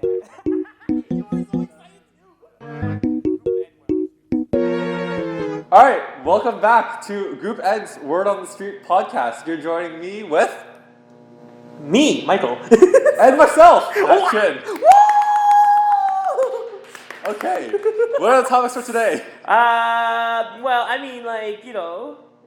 All right, welcome back to Group Ed's Word on the Street podcast. You're joining me with Me, Michael. and myself, Matt Chin. Okay, what are the topics for today? Well, I mean,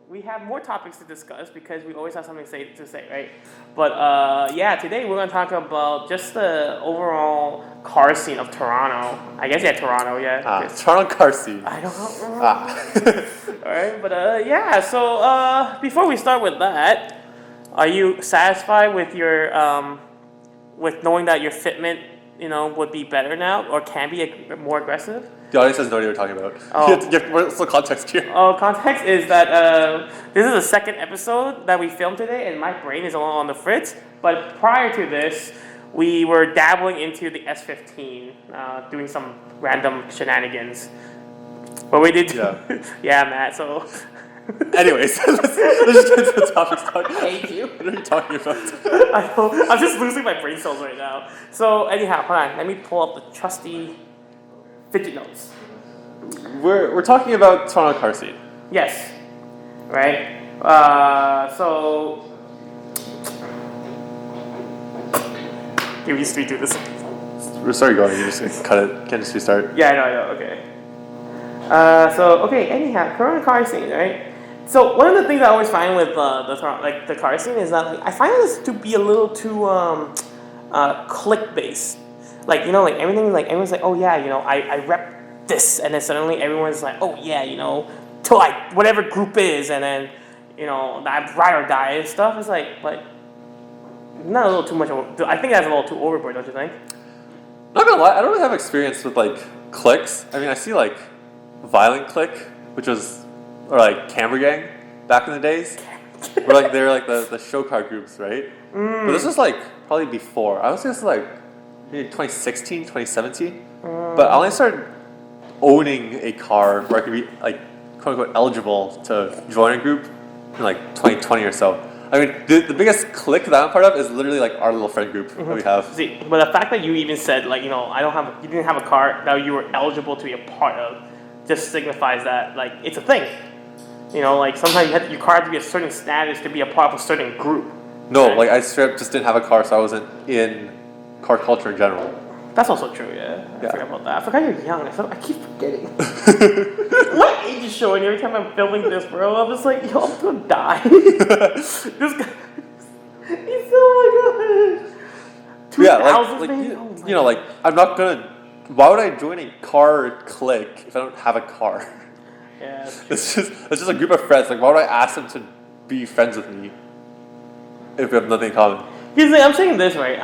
we have more topics to discuss because we always have something to say, right? But today we're gonna talk about just the overall car scene of Toronto. I guess Toronto, yeah. Toronto car scene. I don't know. All right, but So before we start with that, are you satisfied with your with knowing that your fitment, would be better now or can be more aggressive? The audience has no idea what you're talking about. Oh. What's the context here? Oh, context is that this is the second episode that we filmed today, and my brain is a little on the fritz. But prior to this, we were dabbling into the S15, doing some random shenanigans. But we did, yeah, Matt. So, anyways, let's just get into the topics. I hate you. What are you talking about? I'm just losing my brain cells right now. So anyhow, hold on. Let me pull up the trusty fidget notes. We're talking about Toronto car scene. Yes. Right. So. Can we just redo this? We're sorry, going. You just cut it. Can't just restart. Yeah, I know. Okay. Anyhow, Toronto car scene, right? So one of the things I always find with the car scene is that I find this to be a little too click based. Everything everyone's like, oh yeah, I rep this, and then suddenly everyone's like, oh yeah, to whatever group is, and then that ride or die and stuff. It's but not a little too much. I think that's a little too overboard, don't you think? Not gonna lie, I don't really have experience with clicks. I mean, I see Violent Click, which was or Camera Gang back in the days, where they were the show car groups, right? But this was probably before. I would say this is maybe 2016, 2017. But I only started owning a car where I could be quote unquote eligible to join a group in 2020 or so. I mean, the biggest clique that I'm part of is literally our little friend group that we have. See, but the fact that you even said you didn't have a car that you were eligible to be a part of, just signifies that it's a thing. Sometimes your car has to be a certain status to be a part of a certain group. No, I straight up just didn't have a car, so I wasn't in car culture in general. That's also true, yeah. I forgot about that. I forgot you're young. I keep forgetting. My age is showing every time I'm filming this, bro. I'm just I'm gonna die. This guy, he's so yeah, I'm not gonna. Why would I join a car clique if I don't have a car? Yeah, it's just a group of friends. Why would I ask them to be friends with me if we have nothing in common? Because I'm saying this, right?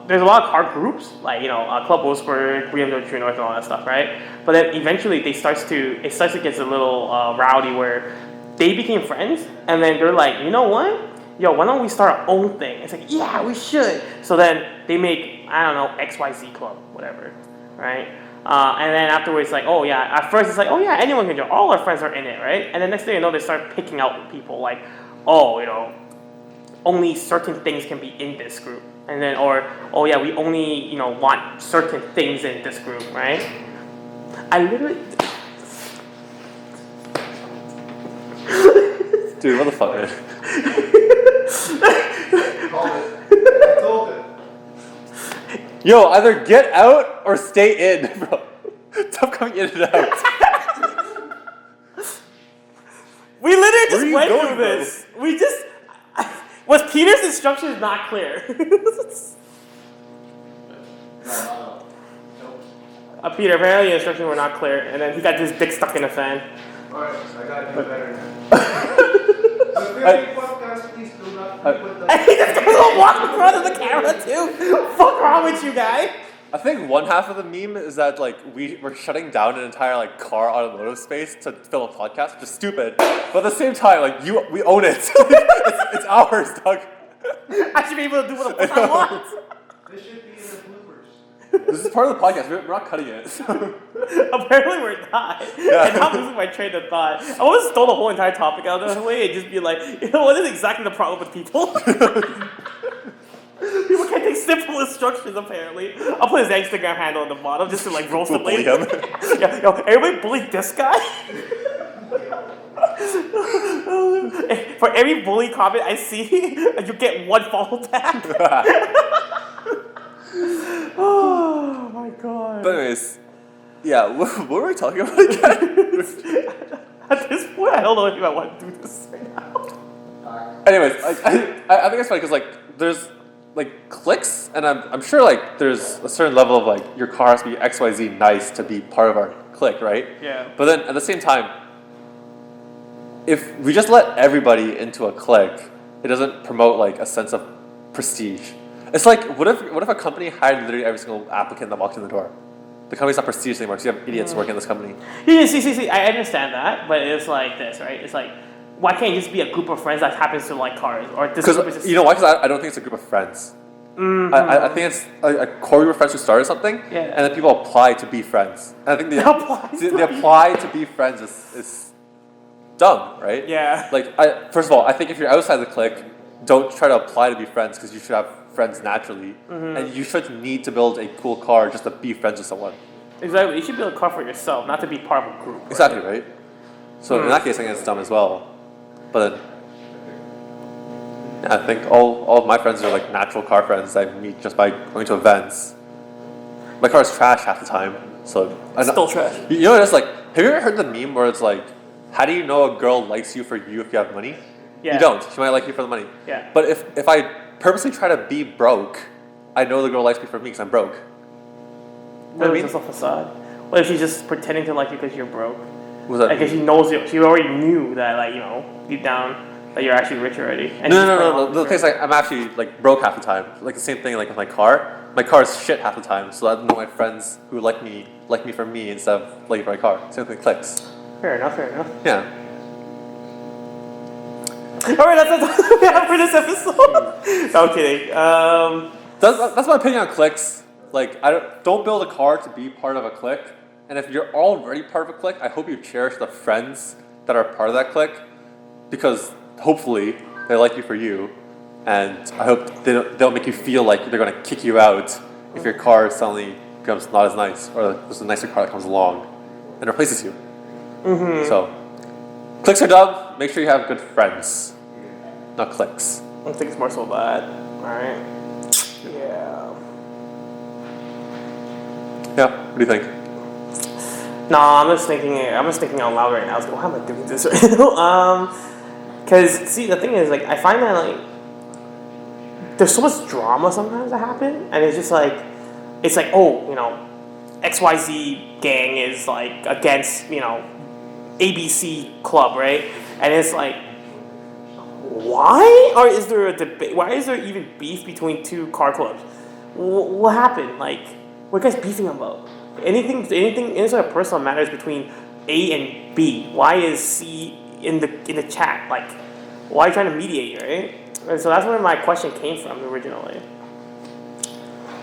There's a lot of car groups, Club Wolfsburg, BMW True North, and all that stuff, right? But then eventually it starts to get a little rowdy where they became friends, and then they're like, you know what? Yo, why don't we start our own thing? It's yeah, we should. So then they make, I don't know, XYZ Club, whatever, right? And then afterwards, oh yeah, at first it's oh yeah, anyone can join. All our friends are in it, right? And then next thing you know, they start picking out people only certain things can be in this group. And then, oh yeah, we only, want certain things in this group, right? I literally... Dude, what the fuck, man? I told it. Yo, either get out or stay in, bro. Stop coming in and out. We literally just went going, through this. Bro? We just... Was Peter's instructions not clear? No. Peter, apparently the instructions were not clear, and then he got his dick stuck in a fan. Alright, I gotta do better now. So if you're making podcast, please do not put the... Hey, this guy's gonna walk in front of the camera too. Fuck wrong with you, guy? I think one half of the meme is that we're shutting down an entire car automotive space to film a podcast, which is stupid. But at the same time, we own it. it's ours, dog. I should be able to do what the fuck I want. This should be in the bloopers. This is part of the podcast. We're not cutting it. Apparently we're not. Yeah. And I'm losing my train of thought. I want to stole the whole entire topic out of the way and just be what is exactly the problem with people? People can't simple instructions apparently. I'll put his Instagram handle on the bottom just to like roast him Bully later. him. Yeah, yo, everybody bully this guy. For every bully comment I see, you get one follow back. Oh my god. But anyways, yeah, what were we talking about again? At this point, I don't know if I want to do this right now. Anyways, I think it's funny because like there's like clicks, and I'm sure like there's a certain level of like your car has to be XYZ nice to be part of our clique, right? Yeah. But then at the same time, if we just let everybody into a clique, it doesn't promote like a sense of prestige. It's like what if a company hired literally every single applicant that walked in the door? The company's not prestigious anymore because you have idiots working in this company. Yeah, see, I understand that, but it's like this, right? It's like, why can't it just be a group of friends that happens to like cars? Or this group is Because just... you know why? Because I don't think it's a group of friends. I think it's a core group of friends who started something, Yeah. and then people apply to be friends. And I think They apply to the be- apply to be friends is dumb, right? Yeah. Like, first of all, I think if you're outside the clique, don't try to apply to be friends because you should have friends naturally, and you shouldn't need to build a cool car just to be friends with someone. Exactly. You should build a car for yourself, not to be part of a group. Right? Exactly, right? So in that case, I think it's dumb as well. But then, yeah, I think all of my friends are like natural car friends I meet just by going to events. My car is trash half the time, so Still trash. You know what it's like? Have you ever heard the meme where it's like, how do you know a girl likes you for you if you have money? Yeah. You don't. She might like you for the money. Yeah. But if I purposely try to be broke, I know the girl likes me for me because I'm broke. What I if mean- it's just a facade? What if she's just pretending to like you because you're broke? Was that? Like, because she knows you, she already knew that, like, you know, deep down, that you're actually rich already. And she's No. playing along The with thing is, like, I'm actually like broke half the time. Like the same thing, like with my car. My car is shit half the time, so I know my friends who like me for me instead of liking for my car. Same thing with clicks. Fair enough. Yeah. Alright, that's all we have for this episode. No, I'm kidding. That's my opinion on clicks. Like, don't build a car to be part of a clique. And if you're already part of a clique, I hope you cherish the friends that are part of that clique, because hopefully they like you for you, and I hope they don't make you feel like they're gonna kick you out if your car suddenly becomes not as nice, or there's a nicer car that comes along and replaces you. So, cliques are dumb. Make sure you have good friends, not cliques. I think it's more so that. Alright. Yeah. Yeah. What do you think? No, I'm just thinking out loud right now. I was like, why am I doing this right now? Because, see, the thing is, like, I find that, like, there's so much drama sometimes that happen, and it's just like, oh, you know, XYZ gang is, like, against, you know, ABC club, right? And it's like, why? Or is there a debate? Why is there even beef between two car clubs? What happened? Like, what are you guys beefing about? Any sort of personal matters between A and B. Why is C in the chat? Like, why are you trying to mediate, right? And so that's where my question came from originally.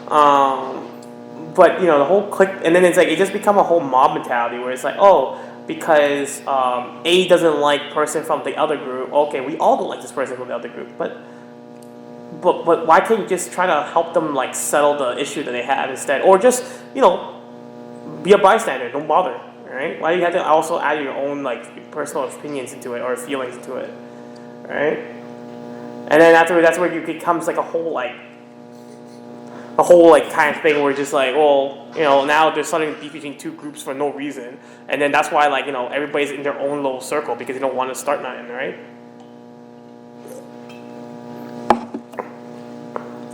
But you know, the whole clique, and then it's like it just become a whole mob mentality where it's like, oh, because A doesn't like person from the other group. Okay, we all don't like this person from the other group, but why can't you just try to help them like settle the issue that they have instead, or just, you know, be a bystander, don't bother, right? Why do you have to also add your own like personal opinions into it or feelings into it, right? And then after that's where it becomes like a whole kind of thing where it's just like, well, you know, now there's suddenly beef between two groups for no reason, and then that's why, like, you know, everybody's in their own little circle because they don't want to start nothing, right?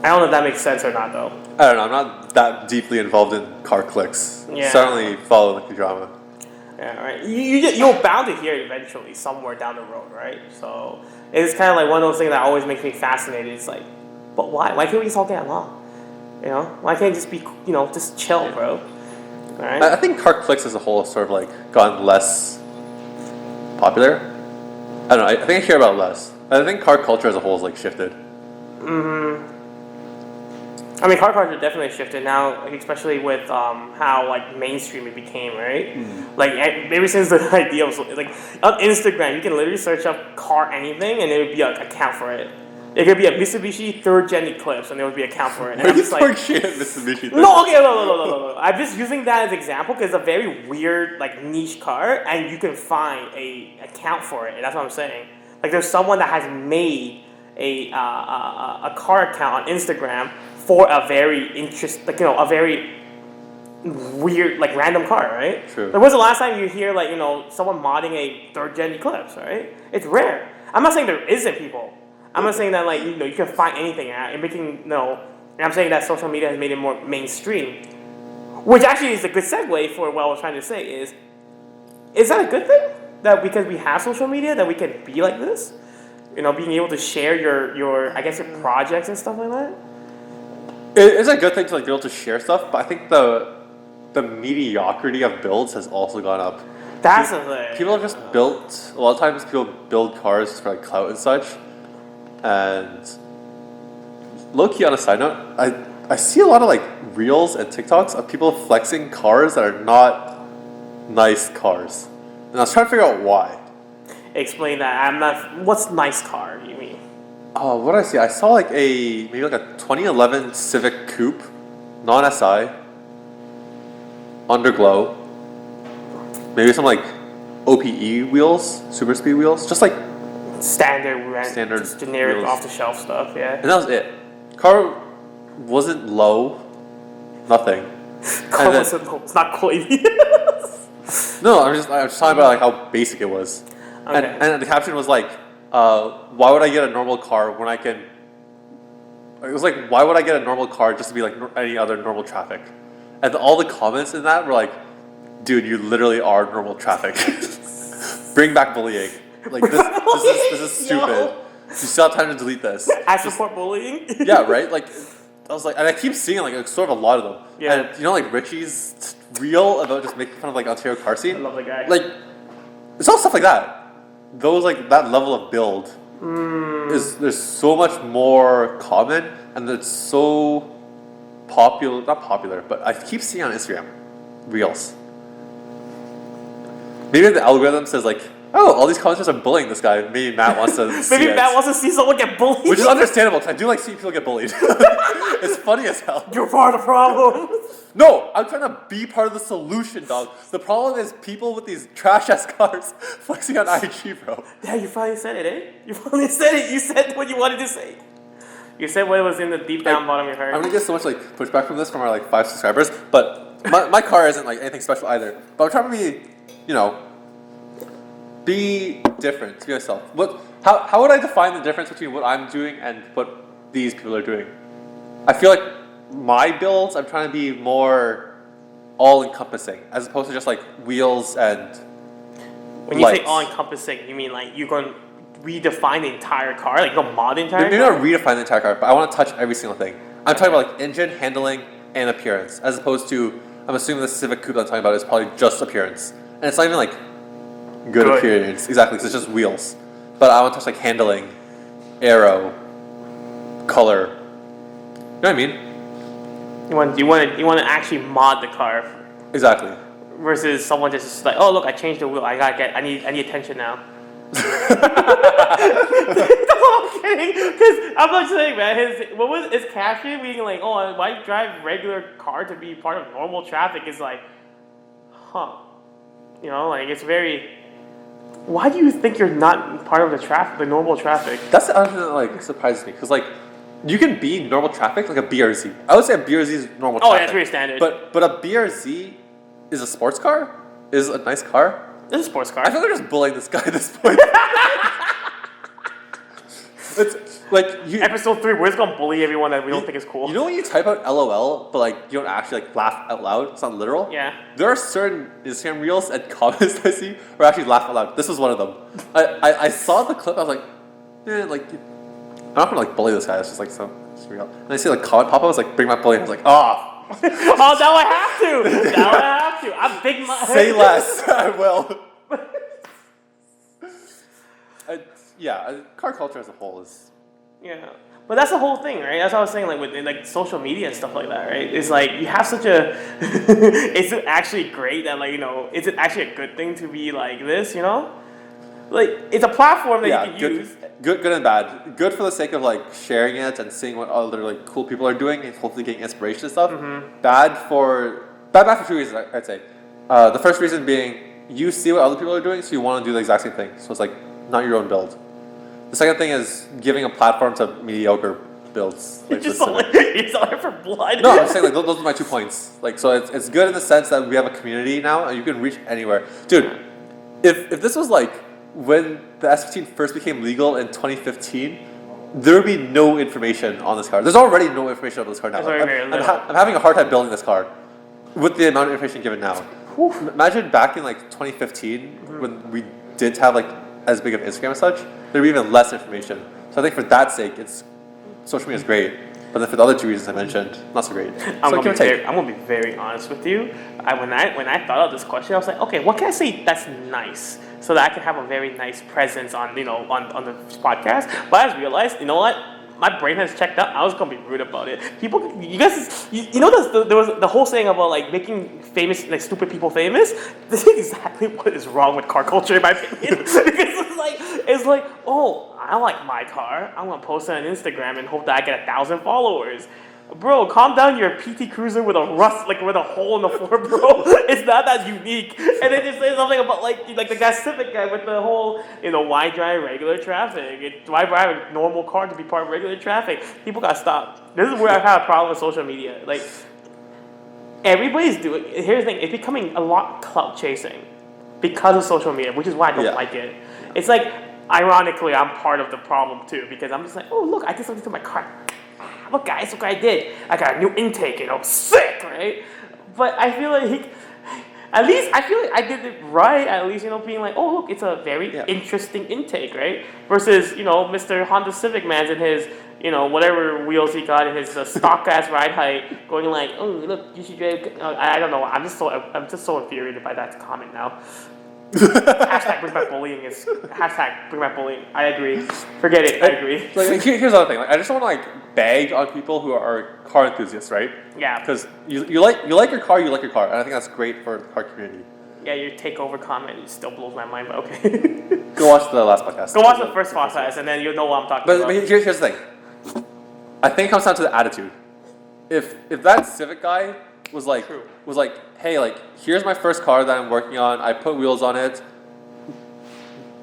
I don't know if that makes sense or not, though. I don't know. I'm not that deeply involved in car cliques. Yeah. Certainly follow like the drama. Yeah, right. You're bound to hear it eventually, somewhere down the road, right? So it's kind of like one of those things that always makes me fascinated. It's like, but why? Why can't we just all get along? You know, why can't it just be, you know, just chill, bro? All right. I think car cliques as a whole have sort of like gotten less popular. I don't know. I think I hear about it less. I think car culture as a whole has like shifted. I mean, car culture definitely shifted now, like, especially with how like mainstream it became, right? Like ever since the idea was like on Instagram, you can literally search up car anything and it would be an account for it. It could be a Mitsubishi third gen Eclipse, and there would be a count for it. And Are I'm you just like, talking shit at Mitsubishi? no, okay, no. I'm just using that as example because it's a very weird, like niche car, and you can find a account for it. And that's what I'm saying. Like there's someone that has made a car account on Instagram for a very a very weird, like random car, right? True. Like, when's the last time you hear like someone modding a third gen Eclipse, right? It's rare. I'm not saying there isn't people. I'm not saying that like you can find anything and making and I'm saying that social media has made it more mainstream, which actually is a good segue for what I was trying to say is that a good thing that because we have social media that we can be like this, being able to share your I guess your projects and stuff like that. It's a good thing to like be able to share stuff, but I think the mediocrity of builds has also gone up. That's the thing. People have just built. A lot of times, people build cars for like clout and such. And low key, on a side note, I see a lot of like reels and TikToks of people flexing cars that are not nice cars, and I was trying to figure out why. Explain that. I'm not. What's nice car? You mean? Oh, what did I see? I saw like maybe a 2011 Civic Coupe, non-SI, underglow. Maybe some like OPE wheels, super speed wheels, just like Standard, just generic wheels. off the shelf stuff. Yeah. And that was it. Car wasn't low, nothing. Car And then- wasn't low. It's not coily. No, I'm just talking about like how basic it was. Okay. And the caption was like, why would I get a normal car when I can? It was like, why would I get a normal car just to be like any other normal traffic? And all the comments in that were like, dude, you literally are normal traffic. Bring back bullying. Like this is stupid. Yo. You still have time to delete this. I support bullying. Yeah, right. Like I was like, and I keep seeing like sort of a lot of them. Yeah. And like Richie's reel about just making fun of like Ontario car scene. I love the guy. Like it's all stuff like that. Those like that level of build there's so much more common, and it's so popular. Not popular, but I keep seeing on Instagram reels. Maybe the algorithm says like, oh, all these commenters are bullying this guy. Maybe Matt wants to see Maybe it. Matt wants to see someone get bullied. Which is understandable, because I do like seeing people get bullied. It's funny as hell. You're part of the problem. No, I'm trying to be part of the solution, dog. The problem is people with these trash-ass cars flexing on IG, bro. Yeah, you finally said it, eh? You finally said it. You said what you wanted to say. You said what was in the deep down bottom of your I'm heart. gonna get so much like pushback from this from our like 5 subscribers, but my car isn't like anything special either. But I'm trying to be, be different, to be myself. How would I define the difference between what I'm doing and what these people are doing? I feel like my builds, I'm trying to be more all-encompassing, as opposed to just like wheels and When you say lights. all-encompassing, you mean like you're going to redefine the entire car? Like you mod the entire Maybe car? not redefine the entire car, but I want to touch every single thing. I'm talking about like engine, handling, and appearance, as opposed to, I'm assuming the Civic Coupe that I'm talking about is probably just appearance. And it's not even like good appearance, exactly, because it's just wheels. But I want to touch like handling, aero, color. You know what I mean? You want to actually mod the car Exactly. versus someone just like, oh look, I changed the wheel. I need attention now. That's what I'm kidding. Because I'm not saying, man. His caption being like, oh, why drive regular car to be part of normal traffic is like, huh? Like it's very. Why do you think you're not part of the normal traffic? That's the other thing that like surprises me, because like you can be normal traffic like a BRZ. I would say a BRZ is normal Oh, traffic. yeah, it's pretty standard. But a BRZ is a sports car? Is a nice car? This is a sports car. I feel like they're just bullying this guy at this point. It's like Episode 3, we're just gonna bully everyone that we don't think is cool. You know when you type out LOL, but like you don't actually like laugh out loud? It's not literal. Yeah. There are certain Instagram reels and comments I see where I actually laugh out loud. This was one of them. I saw the clip. I was like, like I'm not gonna like bully this guy. It's just like it's real. And I see like comment pop up. I was like, bring my bullying. I was like, Oh, now I have to. Now I have to. I'm big. say less. I will. Car culture as a whole is. Yeah, but that's the whole thing, right? That's what I was saying, like with like social media and stuff like that, right? It's like you have such a. Is it actually great that is it actually a good thing to be like this? Like like it's a platform that Yeah, you can good, use. good and bad. Good for the sake of like sharing it and seeing what other like cool people are doing and hopefully getting inspiration and stuff. Bad for two reasons, I'd say. The first reason being you see what other people are doing, so you want to do the exact same thing. So it's like not your own build. The second thing is giving a platform to mediocre builds. You're Like just the so Civic. you're so for blood. No, I'm saying like those are my 2 points. Like so, it's good in the sense that we have a community now and you can reach anywhere, dude. If this was like when the S15 first became legal in 2015, there would be no information on this car. There's already no information on this car now. It's already very little. I'm having a hard time building this car with the amount of information given now. Imagine back in like 2015 when we did have like as big of Instagram and such, there'd be even less information. So I think for that sake, social media is great. But then for the other 2 reasons I mentioned, not so great. I'm So give or take. gonna be very honest with you. When I thought of this question, I was like, okay, what can I say that's nice so that I can have a very nice presence on on the podcast. But I just realized, you know what? My brain has checked out. I was gonna be rude about it. People, you guys, you know, there was the whole saying about like making famous, like stupid people famous. This is exactly what is wrong with car culture, in my opinion. Because it's like, oh, I like my car. I'm gonna post it on Instagram and hope that I get 1,000 followers. Bro, calm down. You're a PT Cruiser with with a hole in the floor, bro. It's not that unique. And then you say something about like the guy Civic guy with the whole, why drive regular traffic? Why drive a normal car to be part of regular traffic? People gotta stop. This is where I have a problem with social media. Like, everybody's doing. Here's the thing: it's becoming a lot clout chasing because of social media, which is why I don't like it. It's like, ironically, I'm part of the problem too because I'm just like, oh look, I did something to my car. Look, guys, look what I did. I got a new intake, sick, right? But I feel like at least I feel like I did it right. At least, being like, oh, look, it's a very interesting intake, right? Versus, Mr. Honda Civic Man's in his, whatever wheels he got in his stock ass ride height, going like, oh, look, you should drive. I don't know. I'm just so infuriated by that comment now. Hashtag bring back bullying is hashtag bring back bullying. I agree. Forget it. I agree. Like, here's the other thing. Like, I just don't want to bag on people who are car enthusiasts, right? Yeah. Because you like your car, and I think that's great for the car community. Yeah, your takeover comment still blows my mind, but okay. Go watch the last podcast. Go watch the first podcast, and then you'll know what I'm talking about. But here's the thing. I think it comes down to the attitude. If that Civic guy was like, hey, like, here's my first car that I'm working on. I put wheels on it.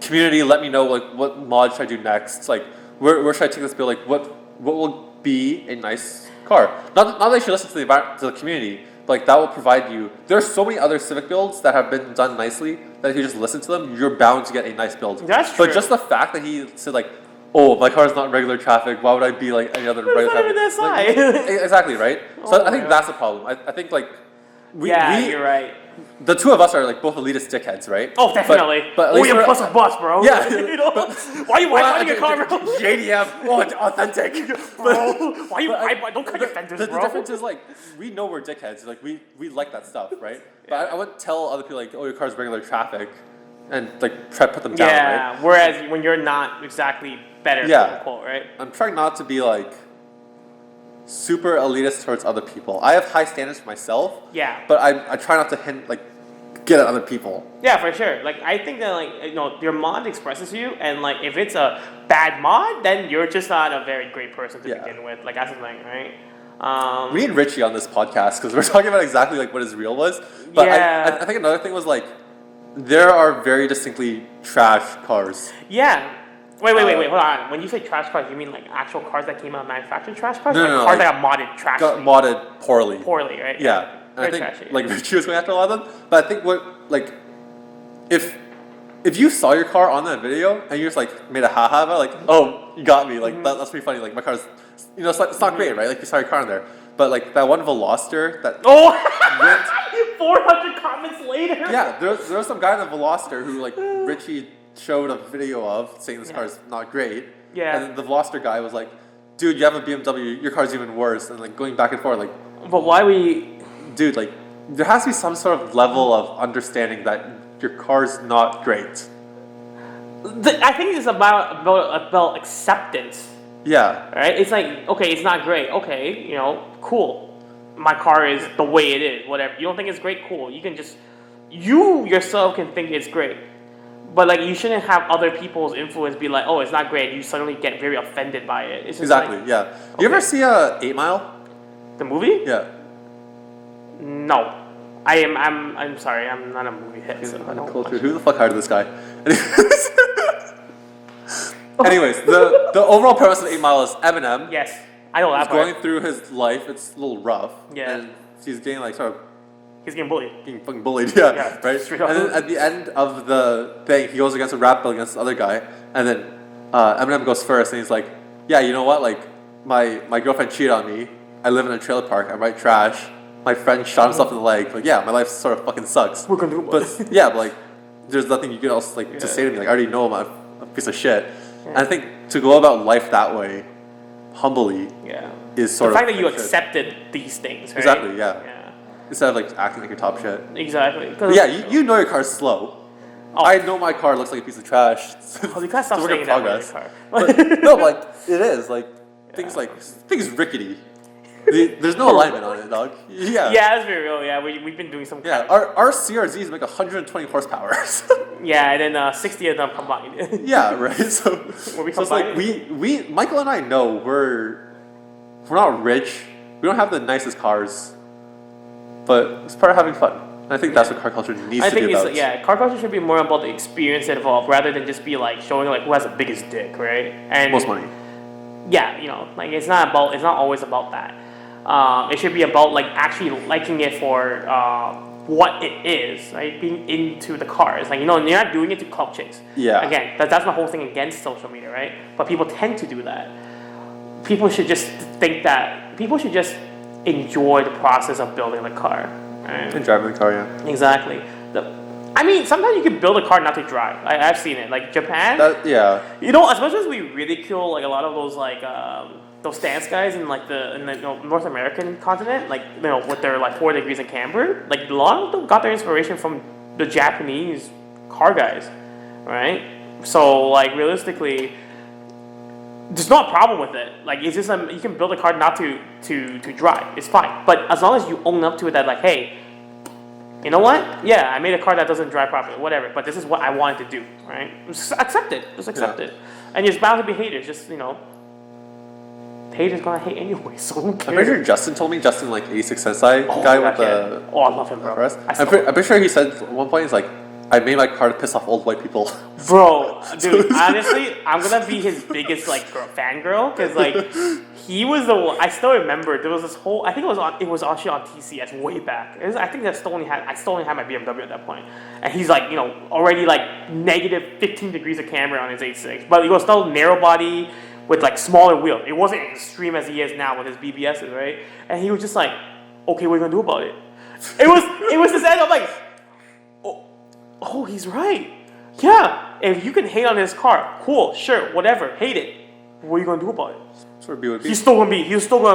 Community, let me know like what mod should I do next. Like, where should I take this build? Like, what will be a nice car? Not that you should listen to the community, but like that will provide you. There are so many other Civic builds that have been done nicely that if you just listen to them, you're bound to get a nice build. That's true. But just the fact that he said like, oh, my car is not regular traffic. Why would I be like any other regular traffic? It's not even that Like, exactly, right? So I think that's the problem. I think like you're right. The two of us are like both elitist dickheads, right? Oh, definitely. But at Oh, least you're plus a bus, bro. Yeah. Why are you finding a car, bro? JDM, authentic. Bro, why don't cut your fenders, The bro? difference is like we know we're dickheads. Like we like that stuff, right? But I wouldn't tell other people like, oh, your car's regular traffic, and like try to put them down, Yeah. right? Whereas when you're not exactly better, quote unquote, right? I'm trying not to be like super elitist towards other people. I have high standards for myself. Yeah. But I try not to get at other people. Yeah, for sure. Like, I think that your mod expresses you, and like if it's a bad mod, then you're just not a very great person to begin with. Like, that's the thing, right? We need Richie on this podcast because we're talking about exactly like what his reel was. But I think another thing was like there are very distinctly trash cars. Yeah. Wait, hold on. When you say trash cars, you mean like actual cars that came out manufactured trash cars? No, cars that got modded trash. Got modded poorly. Poorly, right? Yeah. And I Very think trashy. like Richie was going after a lot of them. But I think if you saw your car on that video and you just like made a haha about it, like, oh, you got me, like that's pretty funny. Like my car's, it's not great, right? Like you saw your car in there, but like that one Veloster that 400 comments later. Yeah, there was some guy in a Veloster who like Richie showed a video of saying this car's not great. Yeah. And then the Veloster guy was like, dude, you have a BMW, your car's even worse, and like going back and forth, like. But why we? Dude, like, there has to be some sort of level of understanding that your car's not great. I think it's about acceptance. Yeah. Right? It's like, okay, it's not great. Okay, cool. My car is the way it is. Whatever. You don't think it's great? Cool. You can you yourself can think it's great. But like you shouldn't have other people's influence be like, oh, it's not great. You suddenly get very offended by it. It's just Exactly. like, Yeah. You ever see 8 Mile? the movie? Yeah. No. I'm sorry, I'm not a movie head, so I don't watch Culture. it. Who the fuck hired this guy? Anyways, the overall premise of 8 Mile is Eminem Yes, I know is that part. going through his life. It's a little rough. Yeah. And he's getting like sort of He's getting bullied. being fucking bullied. Yeah. Yeah, Right. straight up. And then at the end of the thing, he goes against a rap battle against the other guy, and then Eminem goes first, and he's like, "Yeah, you know what? Like, my girlfriend cheated on me. I live in a trailer park. I write trash. My friend shot himself in the leg. Like, yeah, my life sort of fucking sucks. We're gonna do But it. yeah, but like, there's nothing you can else like to Yeah. say to me. Like, I already know I'm a piece of shit. And I think to go about life that way, humbly, Yeah. is The sort fact of that you shit. accepted these things, right? Exactly, yeah. Yeah. Instead of like acting like you're top shit. Exactly. 'Cause- But yeah, you know your car's slow. Oh. I know my car looks like a piece of trash. Oh, you gotta stop It's a work in saying that about progress. your car. But no, like it is like things rickety. There's no alignment on it, dog. Yeah. Yeah, that's very real. Yeah, we've been doing some. Yeah. Our CRZs make 120 horsepower. Yeah, and then 60 of them combined. Yeah. Right. So, Were we so it's like combining? we Michael and I know we're not rich. We don't have the nicest cars, but it's part of having fun. And I think that's what car culture needs I to think be it's about. yeah, car culture should be more about the experience involved rather than just be like showing like who has the biggest dick, right? And Most money. yeah, you know, like it's not always about that. It should be about like actually liking it for what it is, right? Being into the cars, like you know, you're not doing it to clout chase. Yeah. Again, that's my whole thing against social media, right? But people tend to do that. People should just think that people should just enjoy the process of building the car, right? And driving the car, yeah. Exactly. I mean, sometimes you can build a car not to drive. I've seen it. Like Japan, Yeah. you know, as much as we ridicule like a lot of those like those stance guys in like the you know, North American continent, like you know with their like 4 degrees of camber, like a lot of them got their inspiration from the Japanese car guys, right? So like realistically, there's no problem with it. Like it's just you can build a car not to drive. It's fine, but as long as you own up to it that like, hey, you know what? Yeah, I made a car that doesn't drive properly, whatever. But this is what I wanted to do, right? Just accept it. Just accept Yeah. it. And there's bound to be haters. Just you know, haters gonna hate anyway. So who I'm cares? pretty sure Justin told me, Justin like 86 Sensei guy with the Oh, I love him, bro. press. I I'm pretty sure he said at one point he's like, I made my car to piss off old white people. Bro, dude, honestly, I'm gonna be his biggest like fangirl because like he was the one. I still remember there was this whole. I think it was actually on TCS way back. I think I still only had my BMW at that point, and he's like you know already like negative 15 degrees of camber on his 8.6, but it was still narrow body with like smaller wheel. It wasn't extreme as he is now with his BBSs, right? And he was just like, okay, what are you gonna do about it? It was this end. I'm like. Oh, he's right. Yeah, if you can hate on his car, cool, sure, whatever, hate it. What are you gonna do about it? Sort of be what it He's still gonna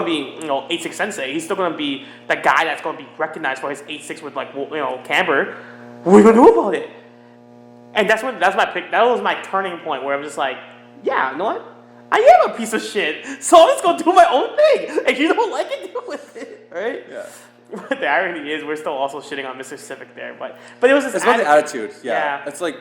be, you know, 8.6 Sensei. He's still gonna be that guy that's gonna be recognized for his 8.6 with like, you know, camber. What are you gonna do about it? And that's my pick. That was my turning point where I'm just like, yeah, you know what? I am a piece of shit, so I'm just gonna do my own thing. If you don't like it, deal with it, right? Yeah. But the irony is, we're still also shitting on Mr. Civic there. But it was this. It's about the attitude. Yeah. Yeah. It's like,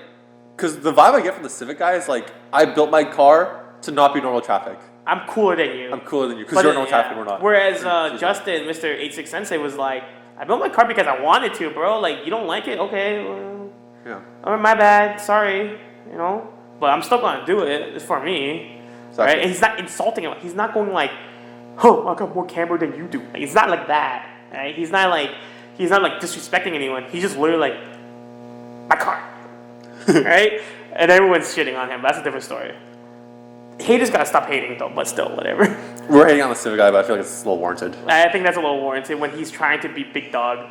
because the vibe I get from the Civic guy is like, I built my car to not be normal traffic. I'm cooler than you. I'm cooler than you because But you're it- normal traffic. We're not. Whereas She's Justin, Mr. 86 Sensei, was like, I built my car because I wanted to, bro. Like, you don't like it? Okay. Well, Yeah. oh, my bad. Sorry. You know? But I'm still going to do it. It's for me. Exactly. Right? And he's not insulting him. He's not going like, oh, I got more camber than you do. Like, it's not like that. Right? He's not like disrespecting anyone. He's just literally like, my car. Right? And everyone's shitting on him. That's a different story. Haters gotta stop hating though, but still, whatever. We're hating on the Civic guy, but I feel like it's a little warranted. I think that's a little warranted when he's trying to be big dog.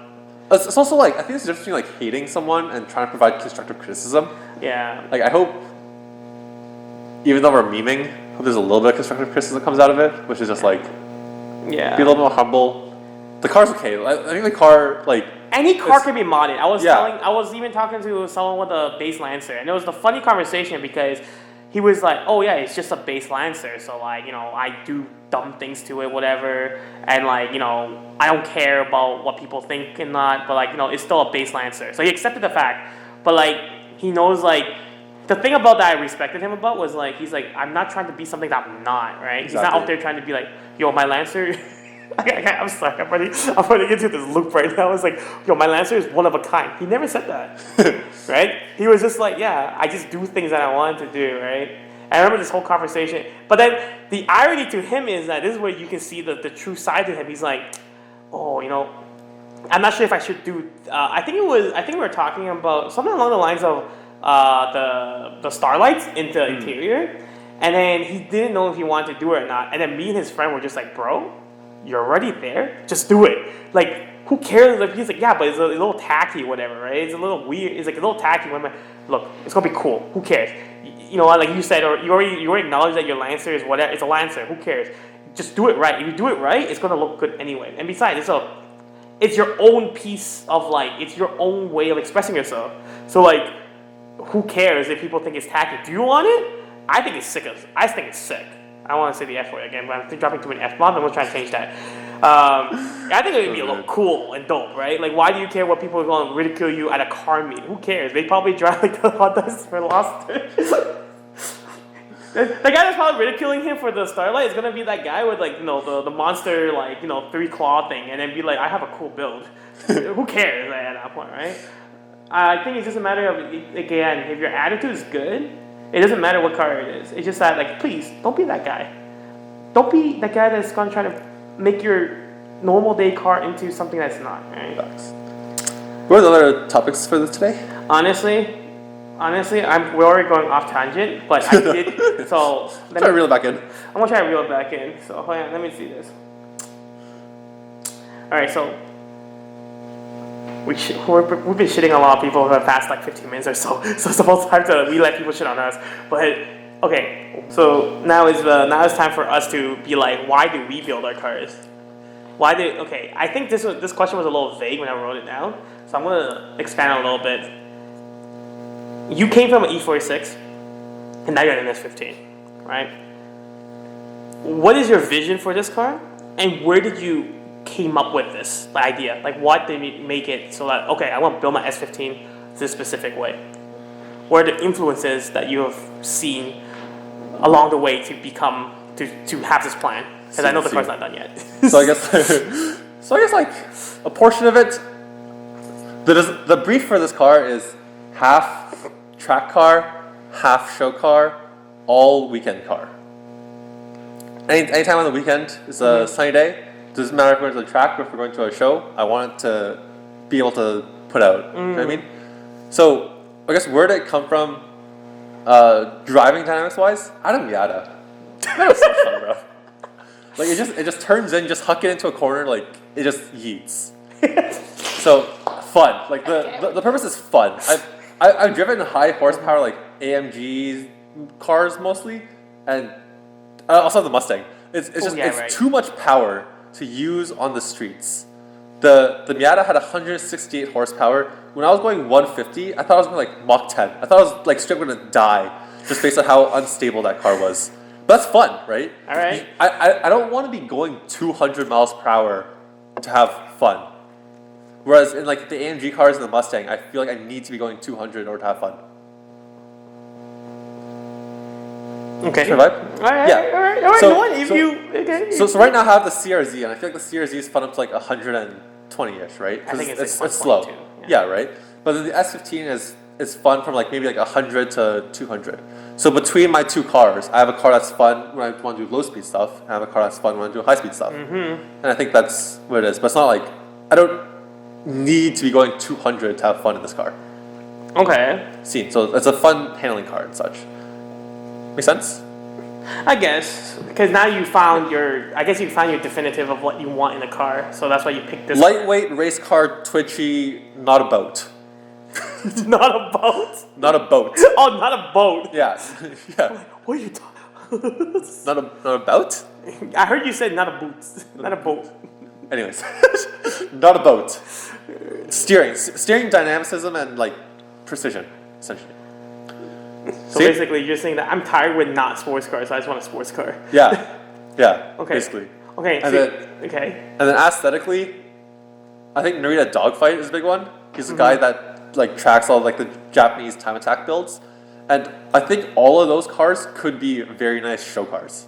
It's also like, I think there's a difference between like hating someone and trying to provide constructive criticism. Yeah. Like, I hope, even though we're memeing, I hope there's a little bit of constructive criticism that comes out of it, which is just like, Yeah. be a little more humble. The car's okay. I think the car, like, Any car it's- can be modded. I Yeah. was even talking to someone with a base Lancer, and it was a funny conversation because he was like, "Oh yeah, it's just a base Lancer, so like you know I do dumb things to it, whatever, and like you know I don't care about what people think and not, but like you know it's still a base Lancer." So he accepted the fact, but like he knows like the thing about that I respected him about was like he's like I'm not trying to be something that I'm not, right? He's not Exactly. out there trying to be like, yo, my Lancer. I'm sorry, I'm running into this loop right now. It's like, yo, my Lancer is one of a kind. He never said that, right? He was just like, yeah, I just do things that I wanted to do, right? And I remember this whole conversation. But then the irony to him is that this is where you can see the true side to him. He's like, oh, you know, I'm not sure if I should do. I think we were talking about something along the lines of the starlights in the interior, and then he didn't know if he wanted to do it or not. And then me and his friend were just like, bro, you're already there. Just do it. Like, who cares? Like, he's like, yeah, but it's a little tacky, whatever, right? It's a little weird. It's like a little tacky. Look, it's gonna be cool. Who cares? You know, like you said, or you already acknowledged that your Lancer is whatever. It's a Lancer. Who cares? Just do it right. If you do it right, it's gonna look good anyway. And besides, it's your own piece of like, it's your own way of expressing yourself. So like, who cares if people think it's tacky? Do you want it? I think it's sick. I think it's sick. I don't want to say the F word again, but I'm dropping too many F-bombs. I'm going to try and change that. I think it would be a little cool and dope, right? Like, why do you care what people are going to ridicule you at a car meet? Who cares? They probably drive like the Hondas for Lost. The guy that's probably ridiculing him for the Starlight is going to be that guy with, like, you know, the monster, like, you know, 3-claw thing, and then be like, I have a cool build. Who cares at that point, right? I think it's just a matter of, again, if your attitude is good, it doesn't matter what car it is. It's just that, like, please, don't be that guy. Don't be that guy that's going to try to make your normal day car into something that's not, right? Facts. What are the other topics for this today? Honestly, we're already going off tangent, but I did, so... Try to reel it back in. I'm going to try to reel it back in, so hold on, let me see this. Alright, so... We've been shitting on a lot of people for the past like 15 minutes or so. So it's about time we let people shit on us. But okay, so now it's time for us to be like, why do we build our cars? I think this question was a little vague when I wrote it down. So I'm gonna expand on it a little bit. You came from an E46, and now you're in an S15, right? What is your vision for this car, and where did you came up with this idea? Like, what did make it so that, okay, I want to build my S15 this specific way? What are the influences that you have seen along the way to become to have this plan? Because I know the car's not done yet. So I guess like a portion of it. The brief for this car is half track car, half show car, all weekend car. Anytime on the weekend, it's a sunny day. Doesn't matter if we're going to the track or if we're going to a show. I want it to be able to put out. You know what I mean? So I guess where did it come from? Driving dynamics wise, out of Miata. That was so fun, bro. Like it just turns in, just huck it into a corner, like it just yeets. So fun. Like the purpose is fun. I've driven high horsepower like AMG cars mostly, and also the Mustang. It's too much power to use on the streets. The Miata had 168 horsepower. When I was going 150, I thought I was going like Mach 10. I thought I was like straight going to die just based on how unstable that car was. But that's fun, right? All right. I don't want to be going 200 miles per hour to have fun. Whereas in like the AMG cars and the Mustang, I feel like I need to be going 200 in order to have fun. Okay. Sure vibe? Alright, Yeah. alright. So right now I have the CRZ, and I feel like the CRZ is fun up to like 120-ish, right? I think it's slow. 122, Yeah, right? But then the S15 is fun from like maybe like 100 to 200. So between my two cars, I have a car that's fun when I want to do low speed stuff, and I have a car that's fun when I do high speed stuff. And I think that's what it is. But it's not like, I don't need to be going 200 to have fun in this car. Okay. So it's a fun handling car and such. Make sense? I guess, because now you found your definitive of what you want in a car, so that's why you picked this. Lightweight, race car, twitchy, not a boat. Not a boat? Not a boat. Oh, not a boat. Yeah. Yeah. What are you talking Not a boat? I heard you said not a boot. Not a boat. Anyways. Not a boat. Steering dynamicism and like precision, essentially. So basically, you're saying that I'm tired with not sports cars, so I just want a sports car. Yeah. Yeah. Okay. Basically. Okay. And okay. then aesthetically, I think Narita Dogfight is a big one. He's a guy that like tracks all like the Japanese time attack builds, and And I think all of those cars could be very nice show cars.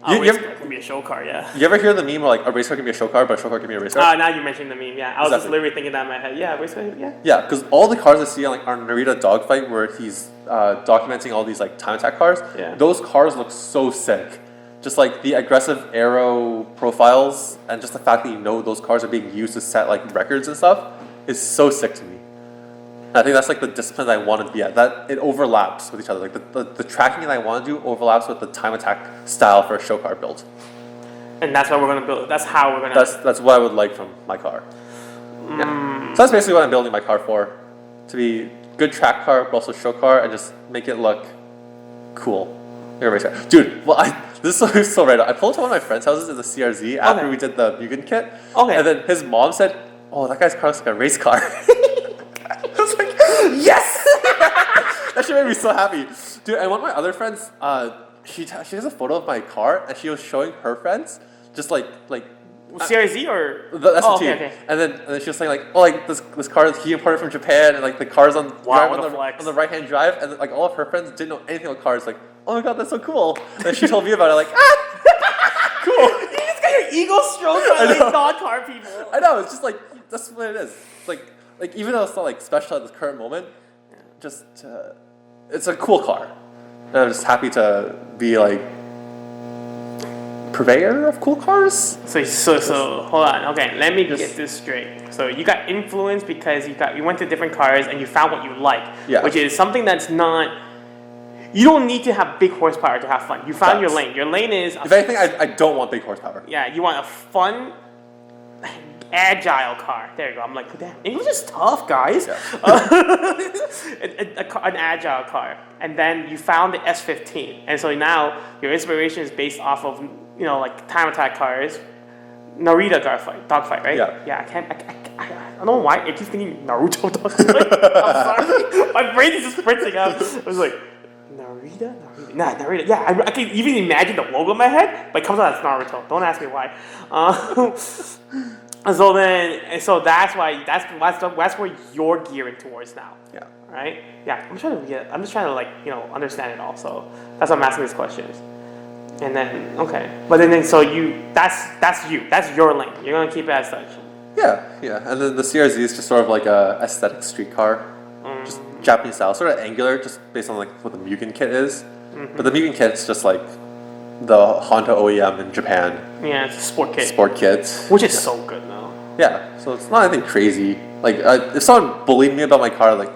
A You race ever- car can be a show car, yeah. You ever hear the meme where like a race car can be a show car, but a show car can be a race car? Now you mentioned the meme, yeah. I was just Exactly. literally thinking that in my head. Yeah, race car, yeah. Yeah, because all the cars I see on like our Narita dogfight where he's documenting all these like time attack cars, Yeah. those cars look so sick. Just like the aggressive aero profiles and just the fact that you know those cars are being used to set like records and stuff is so sick to me. And I think that's like the discipline that I want to be at. That it overlaps with each other. Like the tracking that I want to do overlaps with the time attack style for a show car build. And that's what we're gonna build. That's how we're gonna. That's what I would like from my car. Yeah. So that's basically what I'm building my car for. To be good track car, but also show car, and just make it look cool. Like a race car. Dude, well, this is so random. I pulled up to one of my friend's houses in the CRZ after Okay. we did the Mugen kit. Okay. And then his mom said, "Oh, that guy's car looks like a race car." I was like, "Yes!" That shit made me so happy, dude. And one of my other friends, she has a photo of my car, and she was showing her friends, just like. CRZ or? That's Oh, the team. okay, okay. And then she was saying like, oh, like this car he imported from Japan, and like the cars on Wow, drive what on a the flex. on the right hand drive, and like all of her friends didn't know anything about cars. Like, oh my god, that's so cool. And then she told me about it. Like, cool. You just got your ego stroked by I like know. non-car people. I know. It's just like that's what it is. It's like even though it's not like special at this current moment, just it's a cool car. And I'm just happy to be like purveyor of cool cars. So hold on. Okay, let me get this straight. So you got influenced because you went to different cars and you found what you like, Yeah. which is something that's not. You don't need to have big horsepower to have fun. You found your Facts. lane. Your lane is If anything, I don't want big horsepower. yeah. You want a fun, agile car. There you go. I'm like, damn, English is tough, guys. Yeah. An agile car, and then you found the S15, and so now your inspiration is based off of like time attack cars, Narita dogfight, right? Yeah. Yeah. I don't know why I keep thinking Naruto dogfight. I'm sorry, my brain is just spritzing up. I was like. Narita. Yeah, I can even imagine the logo in my head, but it comes out as Naruto. Don't ask me why. So that's why that's where you're gearing towards now, Yeah. right? Yeah, I'm just trying to like understand it all. So that's why I'm asking these questions. And then but then so that's your lane. You're gonna keep it as such. Yeah. And then the CRZ is just sort of like a aesthetic street car, just Japanese style, sort of angular, just based on like what the Mugen kit is. But the Mugen kit's just like the Honda OEM in Japan Yeah, it's a sport kit, sport kit, which is so good though. yeah. So it's not anything crazy. Like if someone bullied me about my car, like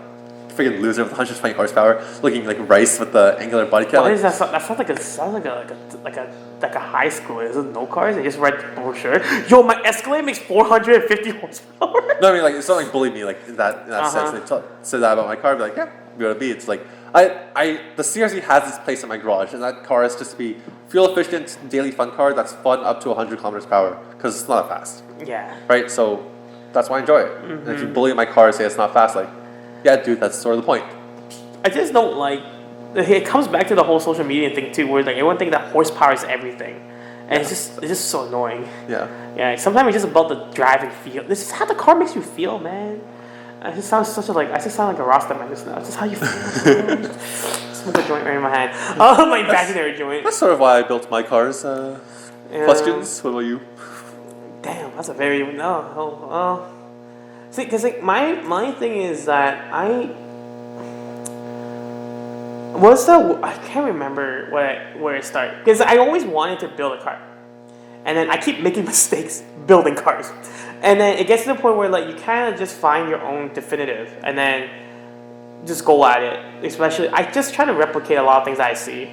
freaking loser with 120 horsepower, looking like rice with the angular body kit. Why Like, is that? That sounds like a high school. Is it no cars? They just read the brochure. Yo, my Escalade makes 450 horsepower. no, I mean like it's not like bullied me like in that sense. They said that about my car, I'd be like, yeah, be what it be. It's like the CRZ has its place in my garage, and that car is just to be fuel efficient, daily fun car that's fun up to 100 kilometers per hour because it's not that fast, Yeah. right? So that's why I enjoy it. And if you bully my car and say it's not fast, like, yeah, dude, that's sort of the point. I just don't like. It comes back to the whole social media thing too, where like everyone thinks that horsepower is everything, and it's just so annoying. Yeah. Yeah, sometimes it's just about the driving feel. This is how the car makes you feel, man. I just sound I just sound like a Rasta man just now. It's just how you feel. Smoke a joint right in my hand. Oh, my imaginary joint. That's sort of why I built my cars. Questions? What about you? Damn, that's a very no. See, because like my thing is that I can't remember where it started because I always wanted to build a car, and then I keep making mistakes building cars, and then it gets to the point where like you kind of just find your own definitive, and then just go at it. Especially, I just try to replicate a lot of things that I see.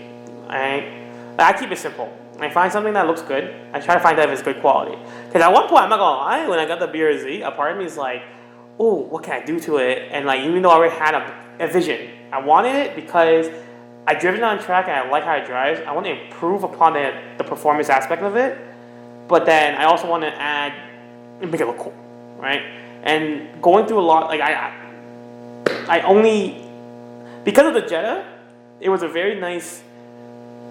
Right? I keep it simple. I find something that looks good. I try to find out if it's good quality. Because at one point, I'm not gonna lie, when I got the BRZ, a part of me is like, oh, what can I do to it? And like, even though I already had a vision, I wanted it because I driven it on track and I like how it drives. I want to improve upon the performance aspect of it, but then I also want to add and make it look cool, right? And going through a lot, like I only because of the Jetta, it was a very nice.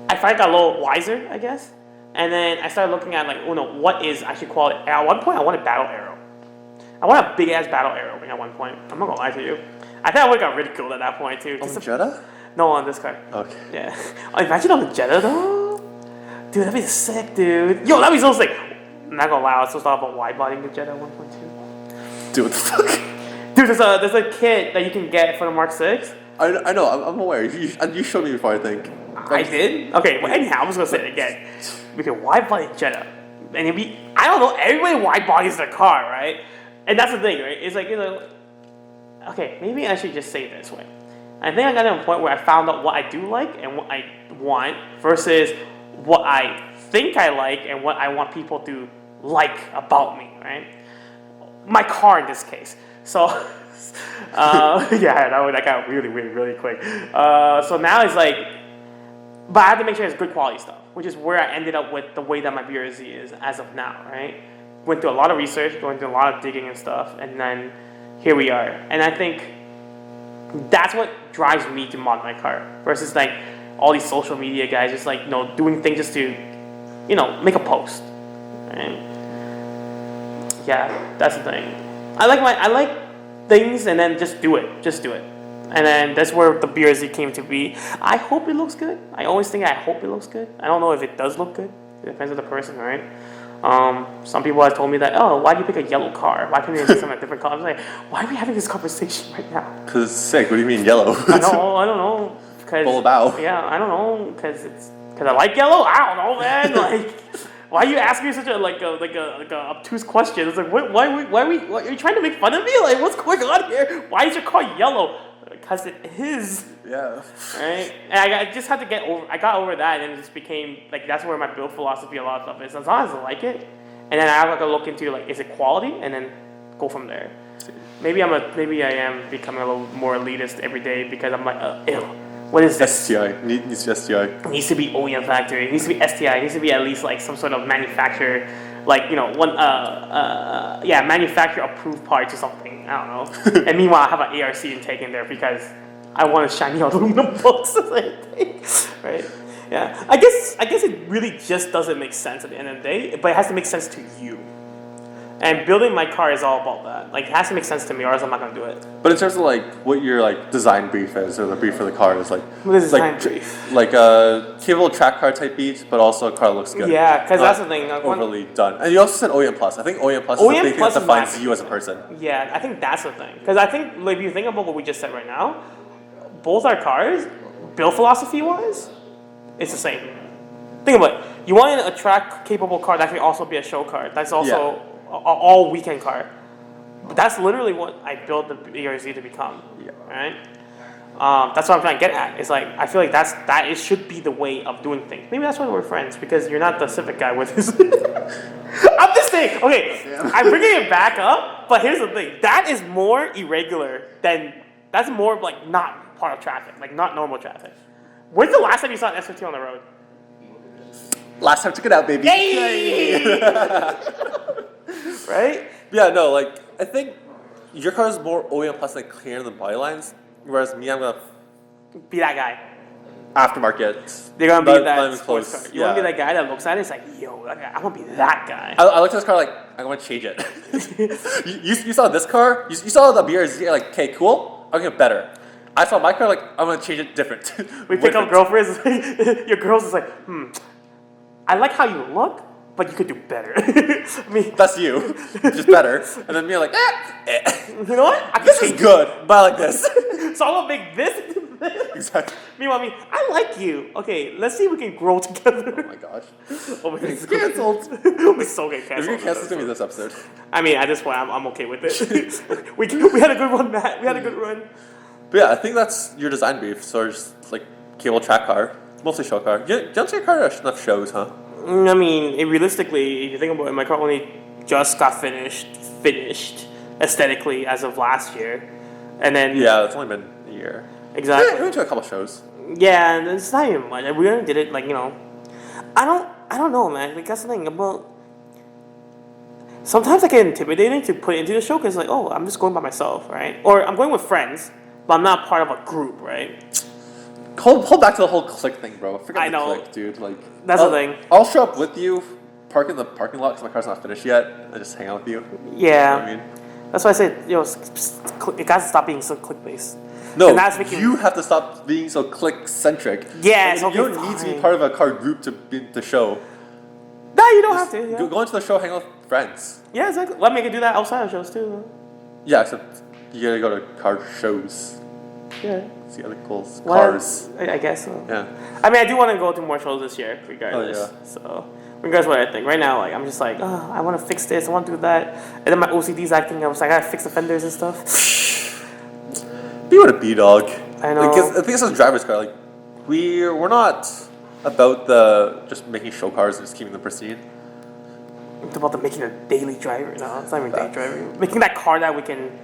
I finally got a little wiser, I guess, and then I started looking at like, oh no, what is actually quality? At one point, I wanted battle arrow. I want a big ass battle arrow at one point. I'm not gonna lie to you. I think I would have got ridiculed at that point too. Oh, Jetta? No, on this car. Okay. Yeah. Oh, imagine on the Jetta though. Dude, that'd be sick, dude. Yo, that'd be so sick. I'm not gonna lie, I was supposed to talk about wide bodying the Jetta 1.2. Dude, what the fuck? Dude, there's a kit that you can get for the Mark 6. I know. I'm aware. You showed me before. I think. I did? Okay, well, anyhow, I'm just gonna say it again. We can wide body Jetta. And it'd be, I don't know, everybody wide bodies their car, right? And that's the thing, right? It's like, okay, maybe I should just say it this way. I think I got to a point where I found out what I do like and what I want versus what I think I like and what I want people to like about me, right? My car in this case. So, yeah, that got really weird really quick. So now it's like, but I have to make sure it's good quality stuff, which is where I ended up with the way that my BRZ is as of now, right? Went through a lot of research, going through a lot of digging and stuff, and then here we are. And I think that's what drives me to mod my car versus like all these social media guys just like, doing things just to, make a post. Right? Yeah, that's the thing. I like things and then just do it. And then that's where the BRZ came to be. I hope it looks good. I always think I hope it looks good. I don't know if it does look good. It depends on the person, right? Some people have told me that, oh, why do you pick a yellow car? Why can't you pick something different color? I was like, why are we having this conversation right now? Because it's sick. What do you mean yellow? I don't know. Full about. Yeah, I don't know. Because I like yellow? I don't know, man. Like, why are you asking me such a like a obtuse question? It's like, why are you trying to make fun of me? Like, what's going on here? Why is your car yellow? Because it is. Yeah. Right? And I just had to I got over that, and it just became, like, that's where my build philosophy, a lot of stuff is. As long as I like it, and then I have to look into, like, is it quality, and then go from there. Maybe I am becoming a little more elitist every day, because I'm like, ew, what is this? STI. Needs to be STI. It needs to be OEM factory. It needs to be STI. It needs to be at least, like, some sort of manufacturer, like, manufacturer approved parts or something. I don't know. And meanwhile, I have an ARC intake in there because I want a shiny aluminum box, right? Yeah. I guess it really just doesn't make sense at the end of the day, but it has to make sense to you. And building my car is all about that. Like, it has to make sense to me, or else I'm not gonna do it. But in terms of like what your like design brief is, or the brief for the car is like, What is design brief? Like a capable track car type beat, but also a car that looks good. Yeah, because that's the thing. Overly done. And you also said OEM plus. I think OEM plus is the thing that defines you as a person. Yeah, I think that's the thing. Because I think, like, if you think about what we just said right now, both our cars, build philosophy wise, it's the same. Think about it. You want a track capable car that can also be a show car. That's also an all weekend car. But that's literally what I built the BRZ to become. Yeah. Right? That's what I'm trying to get at. It's like, I feel like it should be the way of doing things. Maybe that's why we're friends, because you're not the Civic guy with his. I'm just saying, okay, I'm bringing it back up, but here's the thing. That is more irregular that's more like not part of traffic, like not normal traffic. When's the last time you saw an S15 on the road? Last time I took it out, baby. Yay! Right? Yeah, no, like, I think your car is more OEM plus like clear than body lines, whereas me, I'm gonna Be that guy. aftermarket. They're gonna be Not that even sports close. car. You wanna be that guy that looks at it, it's like, yo, I wanna be that guy. I looked at this car like, I want to change it. you saw this car, you saw the BRZ, like, okay, cool, I'm gonna get better. I saw my car like, I'm gonna change it different. We pick up girlfriends, your girls is like, I like how you look, but you could do better. I mean, That's you, just better. And then me like, you know what? I can this change is good, but I like this. it. So I'm gonna make this. Exactly. Meanwhile, I like you. Okay, let's see if we can grow together. Oh my gosh. Oh my god, Canceled. we so get If canceled. you're canceled, it's gonna be this episode. I mean, at this point, I'm okay with it. we had a good run, Matt. We had a good run. But yeah, I think that's your design brief. So it's like cable track car, mostly show car. You don't see a car that enough shows, huh? I mean, realistically, if you think about it, my car only just got finished aesthetically as of last year, and then Yeah, it's only been a year. exactly. Yeah, we went to a couple shows. Yeah, and it's not even much. We only did it like, I don't know, man. Like, that's the thing about. Sometimes I get intimidated to put into the show because, like, oh, I'm just going by myself, right? Or I'm going with friends, but I'm not part of a group, right? Hold back to the whole click thing, bro. Forget I the know. click, dude. Like, That's the thing. I'll show up with you, park in the parking lot because my car's not finished yet, and just hang out with you. Yeah. You know what I mean? That's why I said, it got to stop being so click-based. No, And that's making you have to stop being so click centric. Yeah, Like, it's you okay, don't need to be fine. part of a car group to be the show. No, you don't have to. Yeah. Go into the show, hang out with friends. Yeah, exactly. Well, I mean, you can do that outside of shows too. Yeah, except you gotta go to car shows. Yeah. See other cool Well, cars. I guess so. Yeah. I mean, I do want to go to more shows this year, regardless. Oh, yeah. So, regardless of what I think. Right now, like, I'm just like, oh, I want to fix this, I want to do that. And then my OCD's acting, I was like, I gotta fix the fenders and stuff. Be what a B-dog. I know. Like, I think it's a driver's car. Like, we're not about the just making show cars and just keeping them pristine. It's about the making a daily driver. No, it's not even daily driver. Making that car that we can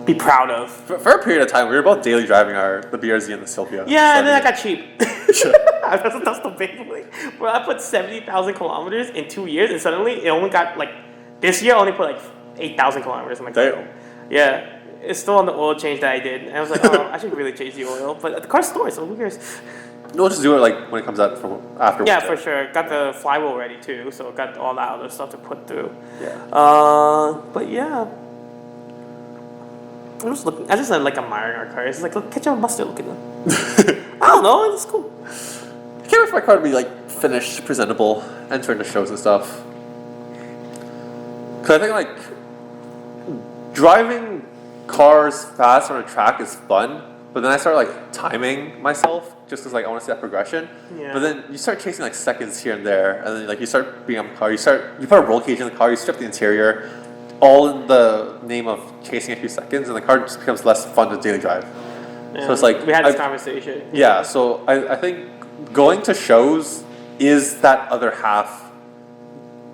be proud of. For a period of time, we were both daily driving the BRZ and the Sylvia. Yeah, and then I 70. got cheap. That's the big thing. Bro, I put 70,000 kilometers in 2 years, and suddenly it only got like, this year I only put like 8,000 kilometers. I'm like, Damn. yeah. It's still on the oil change that I did. And I was like, oh, I should really change the oil. But the car's stored, so who cares? We'll just do it like when it comes out from after. Yeah, for sure. Got the flywheel ready too, so got all that other stuff to put through. Yeah. But yeah. I'm just looking. I just like admiring our cars. It's like, look, catch up mustard looking. I don't know. It's cool. I can't wait for my car to be like finished, presentable, enter into shows and stuff. Cause I think like driving cars fast on a track is fun, but then I start like timing myself just because like I want to see that progression. Yeah. But then you start chasing like seconds here and there, and then like you start being on the car. You put a roll cage in the car. You strip the interior, all in the name of chasing a few seconds, and the car just becomes less fun to daily drive. Yeah. So it's like we had this conversation. Yeah, so I think going to shows is that other half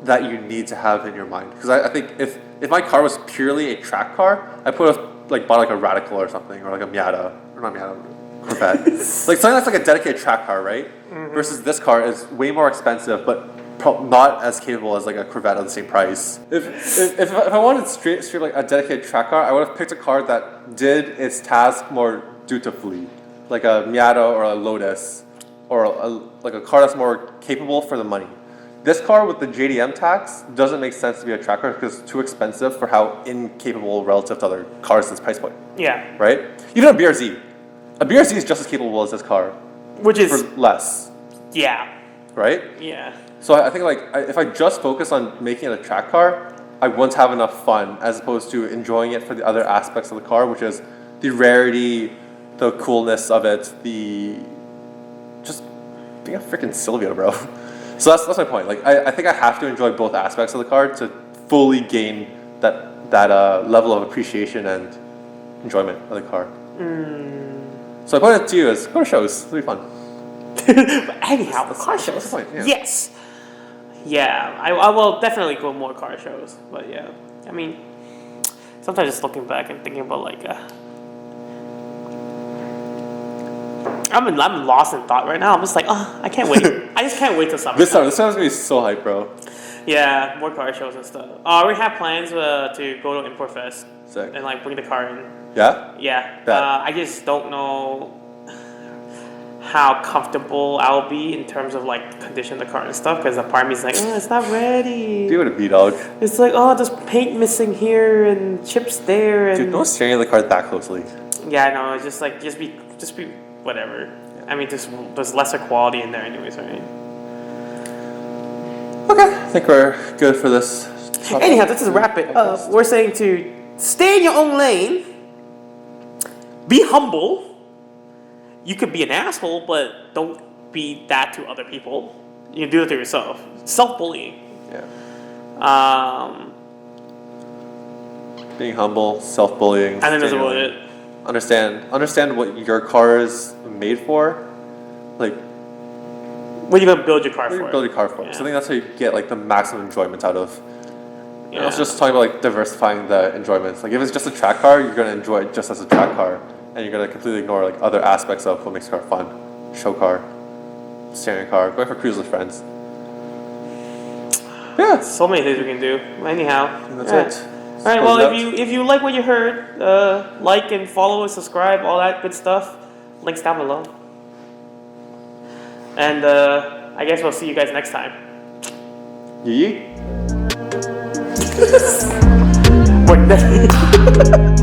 that you need to have in your mind. Because I think if my car was purely a track car, I would have like bought like a Radical or something, or like a Miata, or not Miata, Corvette. Like something that's like a dedicated track car, right? Mm-hmm. Versus this car is way more expensive, but not as capable as like a Corvette at the same price. If I wanted straight like a dedicated track car, I would have picked a car that did its task more dutifully, like a Miata or a Lotus, or like a car that's more capable for the money. This car with the JDM tax doesn't make sense to be a track car because it's too expensive for how incapable relative to other cars in this price point, Yeah. right? Even a BRZ. A BRZ is just as capable as this car Which is for less, yeah. right? Yeah. So I think like if I just focus on making it a track car, I won't have enough fun as opposed to enjoying it for the other aspects of the car, which is the rarity, the coolness of it, the just being a freaking Sylvia, bro. So that's my point. Like I think I have to enjoy both aspects of the car to fully gain that level of appreciation and enjoyment of the car. So I point it to you as go to shows. It'll be fun. But anyhow, car that's shows. the point, yeah. Yes. Yeah, I will definitely go more car shows. But yeah, I mean, sometimes just looking back and thinking about like, I'm lost in thought right now. I'm just like, oh, I can't wait. I just can't wait till summer. This summer's gonna be so hype, bro. Yeah, more car shows and stuff. We have plans to go to Import Fest Sick. and like bring the car in. Yeah? Yeah, Bet. I just don't know how comfortable I'll be in terms of like condition of the car and stuff because the part of me is like, oh, it's not ready. Be with a B-dog. It's like, oh, there's paint missing here and chips there and Dude, don't stare at the car that closely. yeah, I know. It's just like just be whatever. I mean, there's lesser quality in there anyways, right? Okay, I think we're good for this. Anyhow, just to wrap it up, we're saying to stay in your own lane, be humble. You could be an asshole, but don't be that to other people. You can do it to yourself. Self-bullying. Yeah. Being humble, self-bullying. I think that's staying about in- it. Understand what your car is made for. Like, What are you gonna build your car what for? you build your car for. Yeah. So I think that's how you get like the maximum enjoyment out of. And Yeah. also just talking about like diversifying the enjoyments. Like if it's just a track car, you're gonna enjoy it just as a track car, and you're gonna completely ignore like other aspects of what makes a car fun. Show car, steering car, going for cruise with friends. Yeah, So many things we can do. Anyhow, and that's yeah. it. All right. Close Well, it out. if you like what you heard, like and follow and subscribe, all that good stuff. Links down below. And I guess we'll see you guys next time. Yee. What?